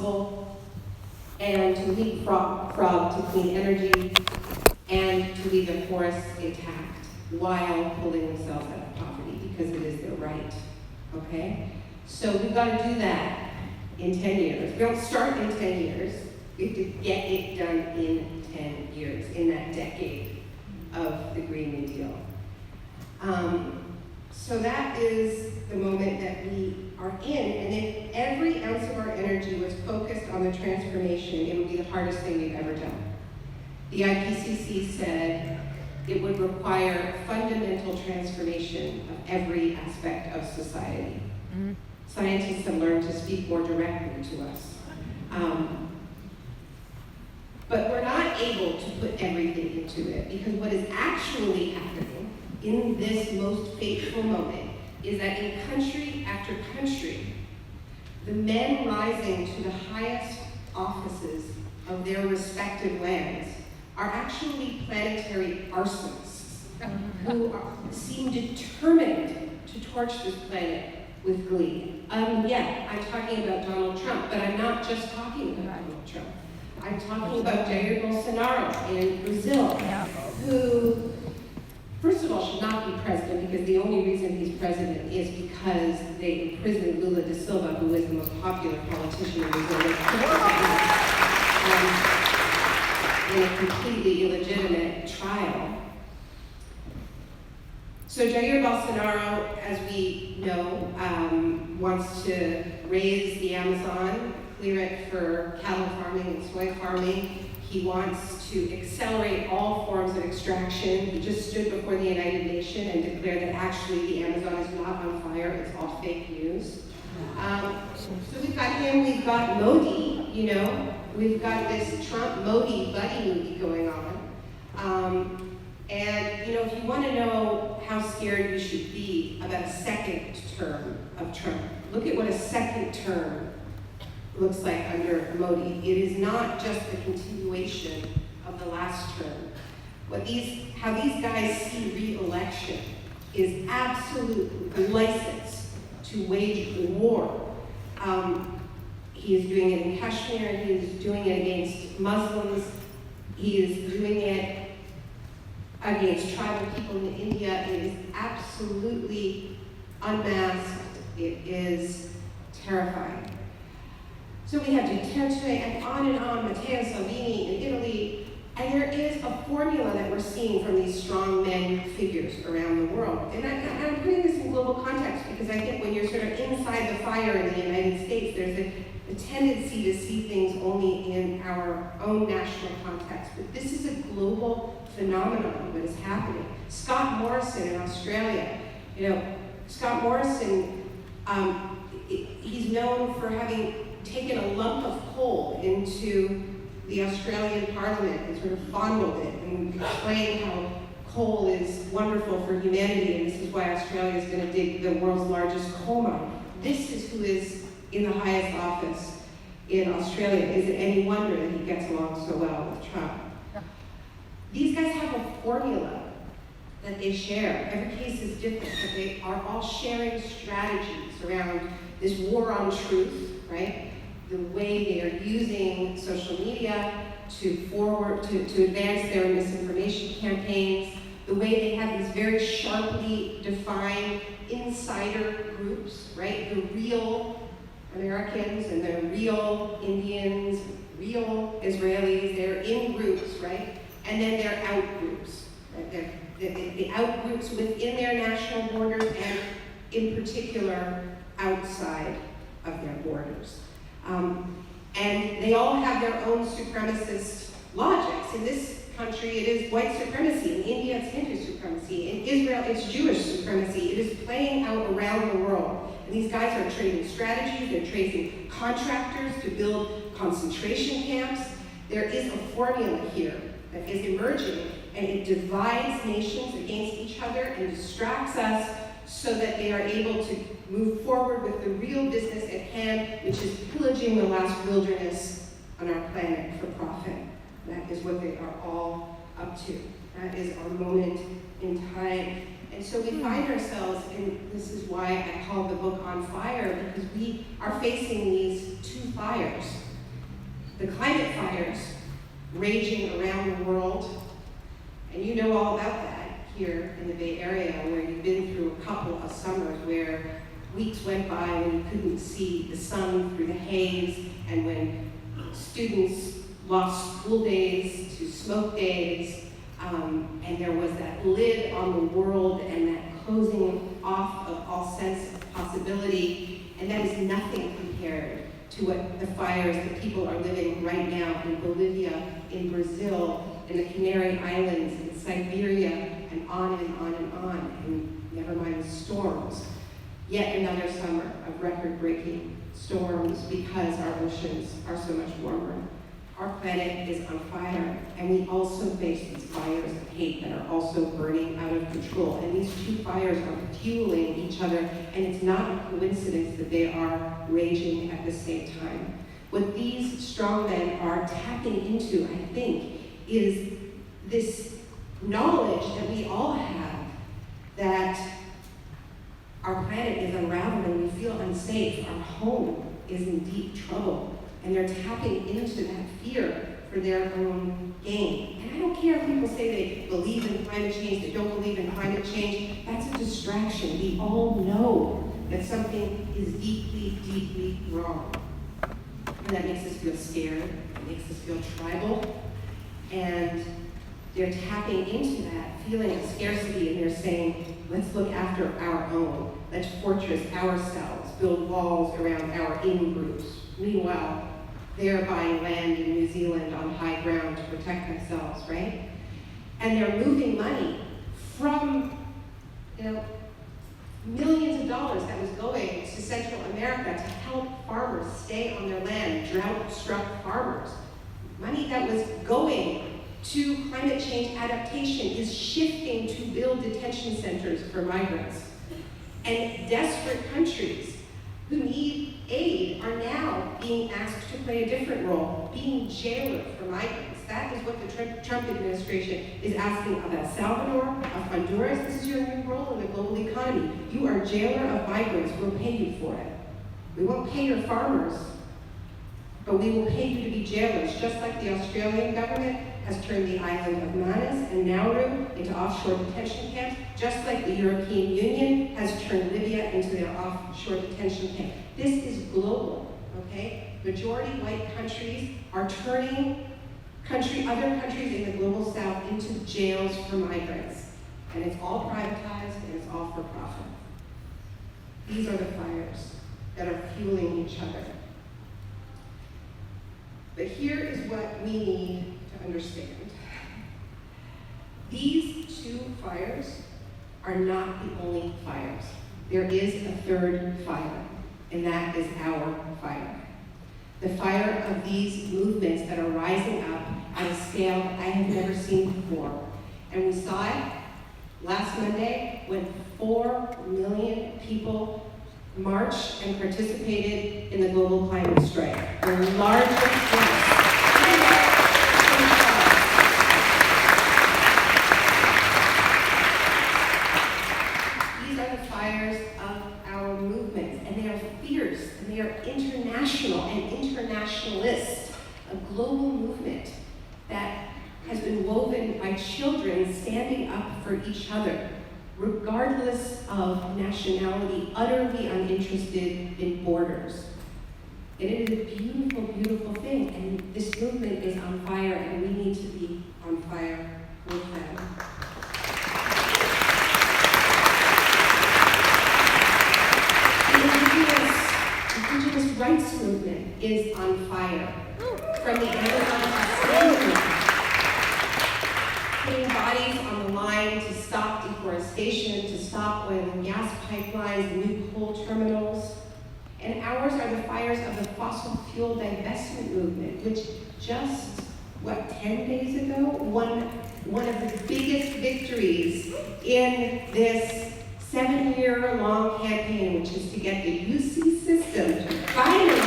possible, and to leapfrog to clean energy, and to leave their forests intact while pulling themselves out of poverty, because it is their right, okay? So we've got to do that in 10 years. We don't start in 10 years. We have to get it done in 10 years, in that decade of the Green New Deal. So that is the moment that we are in, and if every ounce of our energy was focused on the transformation, it would be the hardest thing we've ever done. The IPCC said it would require fundamental transformation of every aspect of society. Mm-hmm. Scientists have learned to speak more directly to us. But we're not able to put everything into it, because what is actually happening in this most fateful moment is that in country after country, the men rising to the highest offices of their respective lands are actually planetary arsonists who seem determined to torch this planet with glee. Yeah, I'm talking about Donald Trump, but I'm not just talking about Donald Trump. I'm talking about Jair Bolsonaro in Brazil, who, first of all, should not be president, because the only reason he's president is because they imprisoned Lula da Silva, who is the most popular politician in Brazil, in a completely illegitimate trial. So Jair Bolsonaro, as we know, wants to raise the Amazon, clear it for cattle farming and soy farming. He wants to accelerate all forms of extraction. He just stood before the United Nations and declared that actually the Amazon is not on fire, it's all fake news. So we've got him, we've got Modi, we've got this Trump-Modi buddy movie going on. And if you want to know how scared we should be about a second term of Trump, look at what a second term looks like under Modi. It is not just a continuation of the last term. How these guys see re-election is absolute license to wage war. He is doing it in Kashmir, he is doing it against Muslims, he is doing it against tribal people in India. It is absolutely unmasked. It is terrifying. So we have Duterte and on, Matteo Salvini in Italy, and there is a formula that we're seeing from these strong men figures around the world. And I'm putting this in global context because I think when you're sort of inside the fire in the United States, there's a tendency to see things only in our own national context. But this is a global phenomenon that is happening. Scott Morrison in Australia, Scott Morrison, he's known for having taken a lump of coal into the Australian Parliament and sort of fondled it and explained how coal is wonderful for humanity, and this is why Australia is going to dig the world's largest coal mine. This is who is in the highest office in Australia. Is it any wonder that he gets along so well with Trump? These guys have a formula that they share. Every case is different, but they are all sharing strategies around this war on truth, right? The way they are using social media to advance their misinformation campaigns, the way they have these very sharply defined insider groups, right? The real Americans and the real Indians, real Israelis, they're in groups, right? And then they're out groups. Right? The out groups within their national borders and in particular outside of their borders. And they all have their own supremacist logics. In this country, it is white supremacy. In India, it's Hindu supremacy. In Israel, it's Jewish supremacy. It is playing out around the world. And these guys are trading strategies. They're trading contractors to build concentration camps. There is a formula here that is emerging, and it divides nations against each other and distracts us so that they are able to move forward with the real business at hand, which is pillaging the last wilderness on our planet for profit. That is what they are all up to. That is our moment in time. And so we find ourselves, and this is why I called the book On Fire, because we are facing these two fires. The climate fires raging around the world, and you know all about that here in the Bay Area, where you've been through a couple of summers where weeks went by when you couldn't see the sun through the haze, and when students lost school days to smoke days, and there was that lid on the world and that closing off of all sense of possibility, and that is nothing compared to what the fires that people are living right now in Bolivia, in Brazil, in the Canary Islands, in Siberia, and on and on and on, and never mind the storms. Yet another summer of record-breaking storms because our oceans are so much warmer. Our planet is on fire, and we also face these fires of hate that are also burning out of control. And these two fires are fueling each other, and it's not a coincidence that they are raging at the same time. What these strong men are tapping into, I think, is this knowledge that we all have that our planet is unraveling, we feel unsafe, our home is in deep trouble, and they're tapping into that fear for their own gain. And I don't care if people say they believe in climate change, they don't believe in climate change, that's a distraction. We all know that something is deeply, deeply wrong. And that makes us feel scared, it makes us feel tribal, and they're tapping into that feeling of scarcity, and they're saying, let's look after our own. Let's fortress ourselves, build walls around our in-groups. Meanwhile, they're buying land in New Zealand on high ground to protect themselves, right? And they're moving money from, millions of dollars that was going to Central America to help farmers stay on their land, drought-struck farmers. Money that was going to climate change adaptation is shifting to build detention centers for migrants. And desperate countries who need aid are now being asked to play a different role, being jailer for migrants. That is what the Trump administration is asking of El Salvador, of Honduras. This is your new role in the global economy. You are jailer of migrants. We'll pay you for it. We won't pay your farmers, but we will pay you to be jailers, just like the Australian government has turned the island of Manus and Nauru into offshore detention camps, just like the European Union has turned Libya into their offshore detention camp. This is global, okay? Majority white countries are turning other countries in the global south into jails for migrants. And it's all privatized and it's all for profit. These are the fires that are fueling each other. But here is what we need to understand. These two fires are not the only fires. There is a third fire, and that is our fire. The fire of these movements that are rising up at a scale I have never seen before. And we saw it last Monday when 4 million people marched and participated in the global climate strike. The largest These are the fires of our movements, and they are fierce, and they are international and internationalist, a global movement that has been woven by children standing up for each other, regardless of nationality, utterly uninterested in borders. And it is a beautiful, beautiful thing, and this movement is on fire, and we need to be on fire with them. The indigenous rights movement is on fire. From the Amazon to putting bodies on the line to stop deforestation, to stop oil and gas pipelines, new coal terminals. And ours are the fires of the fossil fuel divestment movement, which just, 10 days ago, won one of the biggest victories in this 7-year-long campaign, which is to get the UC system to finally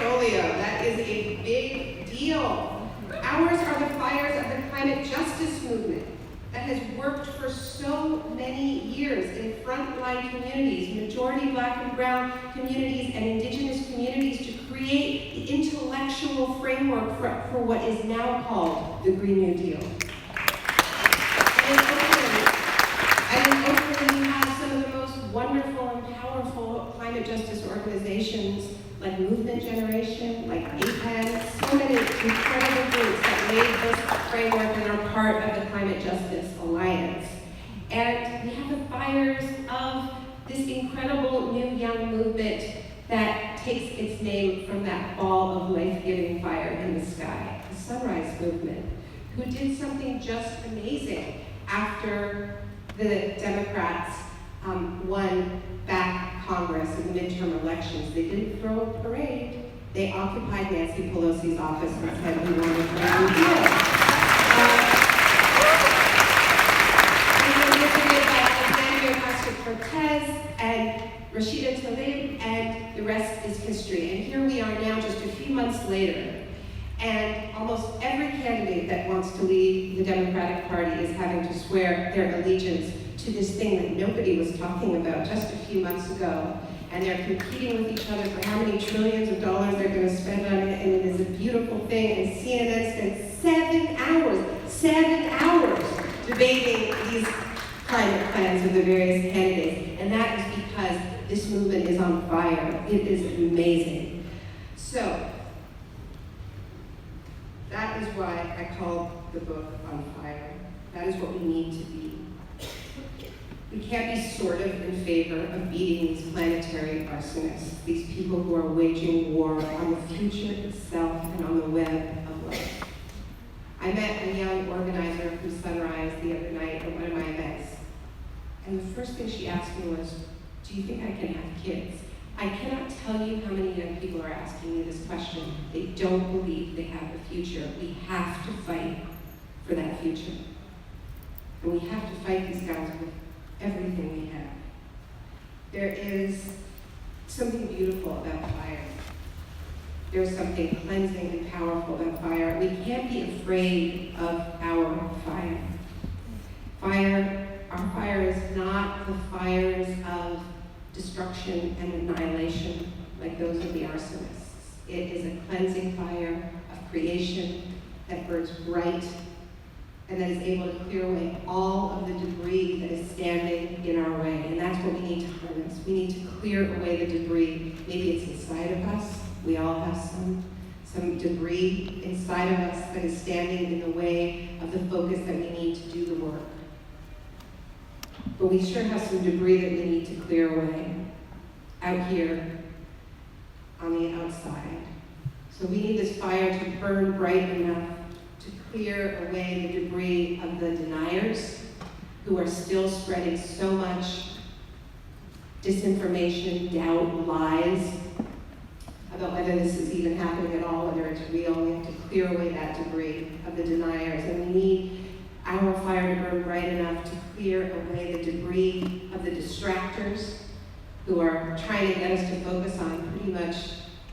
portfolio. That is a big deal. Ours are the fires of the climate justice movement that has worked for so many years in frontline communities, majority Black and brown communities and indigenous communities, to create the intellectual framework for what is now called the Green New Deal. And in Oakland, you have some of the most wonderful and powerful climate justice organizations like Movement Generation, like APEN, so many incredible groups that made this framework and are part of the Climate Justice Alliance. And we have the fires of this incredible new young movement that takes its name from that ball of life-giving fire in the sky, the Sunrise Movement, who did something just amazing after the Democrats won back Congress in the midterm elections. They didn't throw a parade. They occupied Nancy Pelosi's office and said, we want to bring a new deal. They were visited by Alexandria Ocasio-Cortez and Rashida Tlaib, and the rest is history. And here we are now, just a few months later, and almost every candidate that wants to lead the Democratic Party is having to swear their allegiance to this thing that nobody was talking about just a few months ago. And they're competing with each other for how many trillions of dollars they're going to spend on it, and it is a beautiful thing. And CNN spent 7 hours debating these climate plans with the various candidates. And that is because this movement is on fire. It is amazing. So, that is why I called the book On Fire. That is what we need to be. We can't be sort of in favor of beating these planetary arsonists, these people who are waging war on the future itself and on the web of life. I met a young organizer from Sunrise the other night at one of my events. And the first thing she asked me was, do you think I can have kids? I cannot tell you how many young people are asking me this question. They don't believe they have a future. We have to fight for that future. And we have to fight these guys with everything we have. There is something beautiful about fire. There's something cleansing and powerful about fire. We can't be afraid of our fire. Our fire is not the fires of destruction and annihilation like those of the arsonists. It is a cleansing fire of creation that burns bright and that is able to clear away all of the debris that is standing in our way. And that's what we need to harness. We need to clear away the debris. Maybe it's inside of us. We all have some debris inside of us that is standing in the way of the focus that we need to do the work. But we sure have some debris that we need to clear away out here on the outside. So we need this fire to burn bright enough to clear away the debris of the deniers who are still spreading so much disinformation, doubt, lies about whether this is even happening at all, whether it's real. We have to clear away that debris of the deniers. And we need our fire to burn bright enough to clear away the debris of the distractors who are trying to get us to focus on pretty much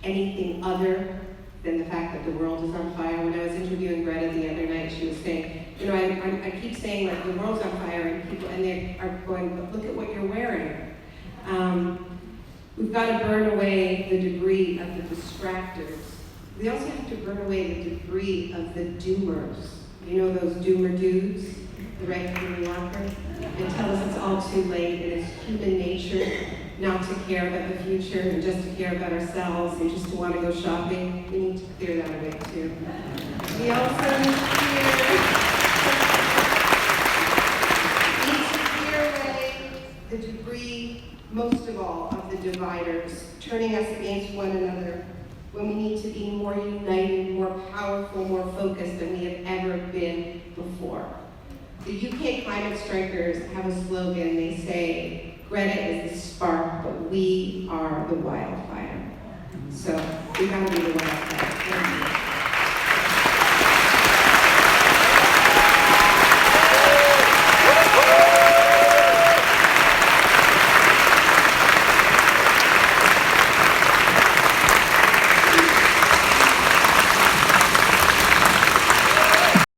anything other than the fact that the world is on fire. When I was interviewing Greta the other night, she was saying, I keep saying like the world's on fire, and they are going, but look at what you're wearing. We've got to burn away the debris of the distractors. We also have to burn away the debris of the doomers. You know those doomer dudes, the right-wing New Yorker? They tell us it's all too late, and it's human nature not to care about the future and just to care about ourselves and just to want to go shopping. We need to clear that away too. We also need to clear away the debris, most of all, of the dividers, turning us against one another when we need to be more united, more powerful, more focused than we have ever been before. The UK climate strikers have a slogan. They say, Greta is the spark, but we are the wildfire. So we gotta be the wildfire. Thank you.